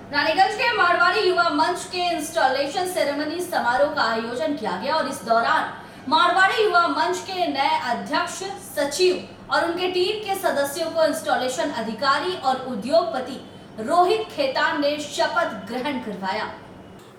रानीगंज के मारवाड़ी युवा मंच के इंस्टॉलेशन सेरेमनी समारोह का आयोजन किया गया और इस दौरान मारवाड़ी युवा मंच के नए अध्यक्ष, सचिव और उनके टीम के सदस्यों को इंस्टॉलेशन अधिकारी और उद्योगपति रोहित खेतान ने शपथ ग्रहण करवाया।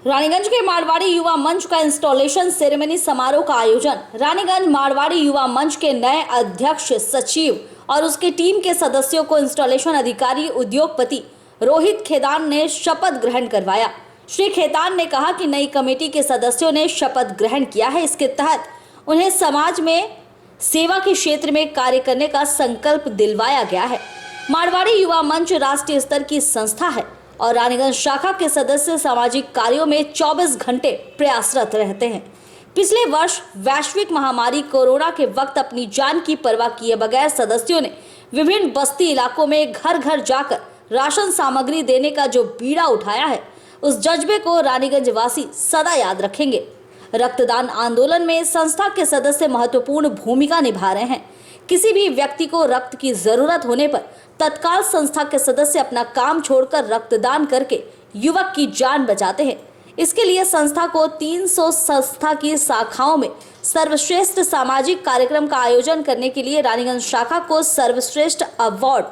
रानीगंज के मारवाड़ी युवा मंच का इंस्टॉलेशन सेरेमनी समारोह का आयोजन रानीगंज मारवाड़ी युवा मंच के नए अध्यक्ष, सचिव और उसके टीम के सदस्यों को इंस्टॉलेशन अधिकारी उद्योगपति रोहित खेतान ने शपथ ग्रहण करवाया। श्री खेतान ने कहा कि नई कमेटी के सदस्यों ने शपथ ग्रहण किया है। इसके तहत उन्हें समाज में सेवा के क्षेत्र में कार्य करने का संकल्प दिलवाया गया है। मारवाड़ी युवा मंच राष्ट्रीय स्तर की संस्था है और रानीगंज शाखा के सदस्य सामाजिक कार्यों में 24 घंटे प्रयासरत रहते हैं। पिछले वर्ष वैश्विक महामारी कोरोना के वक्त अपनी जान की परवाह किए बगैर सदस्यों ने विभिन्न बस्ती इलाकों में घर घर जाकर राशन सामग्री देने का जो बीड़ा उठाया है, उस जज्बे को रानीगंज वासी सदा याद रखेंगे। रक्तदान आंदोलन में संस्था के सदस्य महत्वपूर्ण भूमिका निभा रहे हैं। किसी भी व्यक्ति को रक्त की जरूरत होने पर तत्काल संस्था के सदस्य अपना काम छोड़कर रक्तदान करके युवक की जान बचाते हैं। इसके लिए संस्था को 300 संस्था की शाखाओं में सर्वश्रेष्ठ सामाजिक कार्यक्रम का आयोजन करने के लिए रानीगंज शाखा को सर्वश्रेष्ठ अवार्ड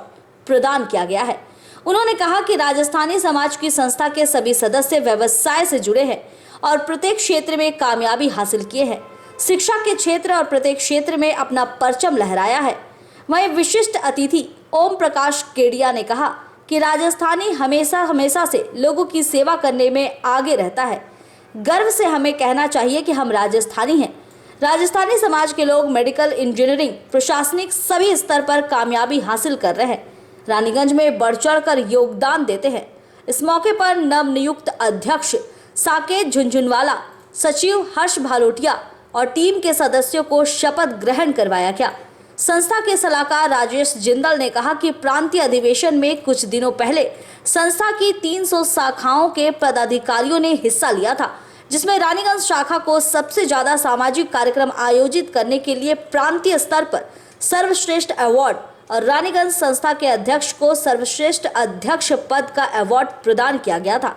प्रदान किया गया है। उन्होंने कहा कि राजस्थानी समाज की संस्था के सभी सदस्य व्यवसाय से जुड़े हैं और प्रत्येक क्षेत्र में कामयाबी हासिल किए हैं। शिक्षा के क्षेत्र और प्रत्येक क्षेत्र में अपना परचम लहराया है। वहीं विशिष्ट अतिथि ओम प्रकाश केडिया ने कहा कि राजस्थानी हमेशा से लोगों की सेवा करने में आगे रहता है। गर्व से हमें कहना चाहिए कि हम राजस्थानी हैं। राजस्थानी समाज के लोग मेडिकल, इंजीनियरिंग, प्रशासनिक सभी स्तर पर कामयाबी हासिल कर रहे हैं, रानीगंज में बढ़ चढ़ कर योगदान देते हैं। इस मौके पर नवनियुक्त अध्यक्ष साकेत झुंझुनवाला, सचिव हर्ष भालोटिया और टीम के सदस्यों को शपथ ग्रहण करवाया गया। संस्था के सलाहकार राजेश जिंदल ने कहा कि प्रांतीय अधिवेशन में कुछ दिनों पहले संस्था की 300 शाखाओं के पदाधिकारियों ने हिस्सा लिया था, जिसमें रानीगंज शाखा को सबसे ज्यादा सामाजिक कार्यक्रम आयोजित करने के लिए प्रांतीय स्तर पर सर्वश्रेष्ठ अवार्ड और रानीगंज संस्था के अध्यक्ष को सर्वश्रेष्ठ अध्यक्ष पद का अवार्ड प्रदान किया गया था।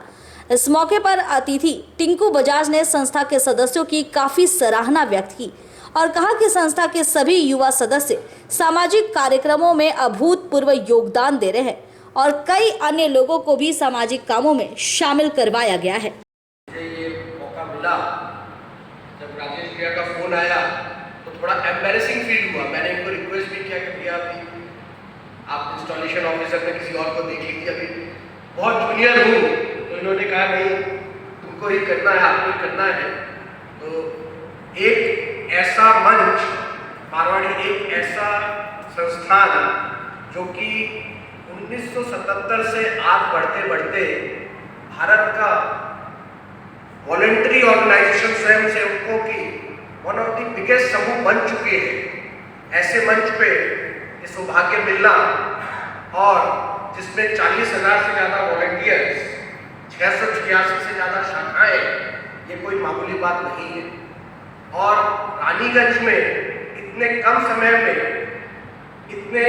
इस मौके पर अतिथि टिंकू बजाज ने संस्था के सदस्यों की काफी सराहना व्यक्त की और कहा कि संस्था के सभी युवा सदस्य सामाजिक कार्यक्रमों में अभूतपूर्व योगदान दे रहे हैं और कई अन्य लोगों को भी सामाजिक कामों में शामिल करवाया गया है। ये मौका मिला, जब राजेश भैया का फोन आया तो थोड़ा एम्बैरेसिंग फील हुआ। मैंने इनको रिक्वेस्ट भी किया कि भैया अभी आप इंस्टॉलेशन ऑफिसर में किसी और को देख लीजिए, अभी बहुत जूनियर हूँ। तो इन्होंने कहा नहीं, तुमको ही करना है, आपको ही करना है। तो एक ऐसा मंच, मारवाड़ी एक ऐसा संस्थान जो कि 1977 से आज बढ़ते बढ़ते भारत का वॉलंटरी ऑर्गेनाइजेशन स्वयं सेवकों की वन ऑफ द बिगेस्ट समूह बन चुके हैं। ऐसे मंच पे ये सौभाग्य मिलना और जिसमें 40,000 से ज़्यादा वॉलंटियर्स, 686 से ज़्यादा शाखाएं, ये कोई मामूली बात नहीं है। और रानीगंज में इतने कम समय में इतने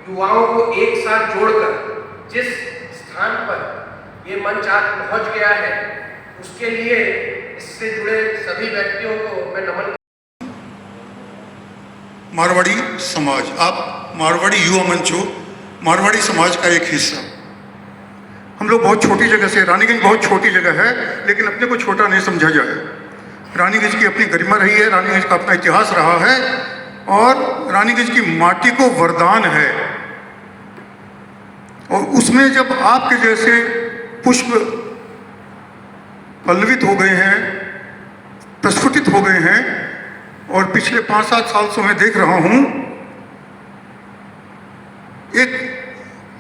युवाओं को एक साथ जोड़कर जिस स्थान पर ये मंच आज पहुंच गया है, उसके लिए इससे जुड़े सभी व्यक्तियों को मैं नमन। मारवाड़ी समाज, आप मारवाड़ी युवा मंच हो, मारवाड़ी समाज का एक हिस्सा। हम लोग बहुत छोटी जगह से, रानीगंज बहुत छोटी जगह है, लेकिन अपने को छोटा नहीं समझा जाए। रानीगंज की अपनी गरिमा रही है, रानीगंज का अपना इतिहास रहा है और रानीगंज की माटी को वरदान है। और उसमें जब आपके जैसे पुष्प पल्लवित हो गए हैं, प्रस्फुटित हो गए हैं और पिछले 5-7 साल से मैं देख रहा हूं एक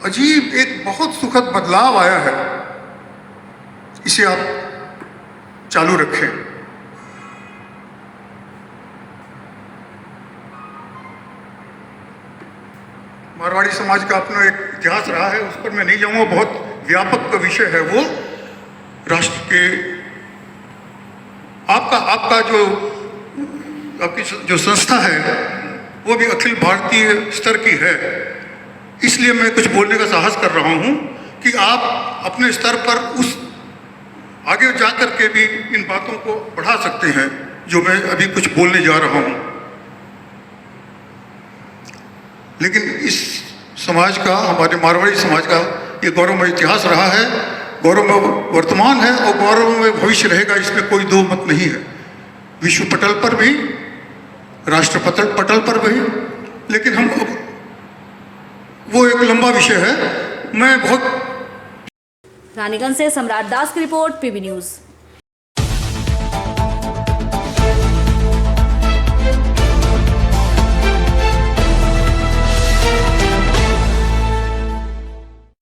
अजीब, एक बहुत सुखद बदलाव आया है। इसे आप चालू रखें। मारवाड़ी समाज का अपना एक इतिहास रहा है, उस पर मैं नहीं जाऊंगा, बहुत व्यापक विषय है वो। राष्ट्र के आपका जो आपकी जो संस्था है वो भी अखिल भारतीय स्तर की है। इसलिए मैं कुछ बोलने का साहस कर रहा हूं कि आप अपने स्तर पर उस आगे जा कर के भी इन बातों को बढ़ा सकते हैं जो मैं अभी कुछ बोलने जा रहा हूं। लेकिन इस समाज का, हमारे मारवाड़ी समाज का ये गौरवमय इतिहास रहा है, गौरवमय वर्तमान है और गौरवमय भविष्य रहेगा, इसमें कोई दो मत नहीं है। विश्व पटल पर भी, राष्ट्र पटल पर भी। लेकिन हम वो एक लंबा विषय है। मैं बहुत रानीगंज से सम्राट दास की रिपोर्ट, पीबी न्यूज।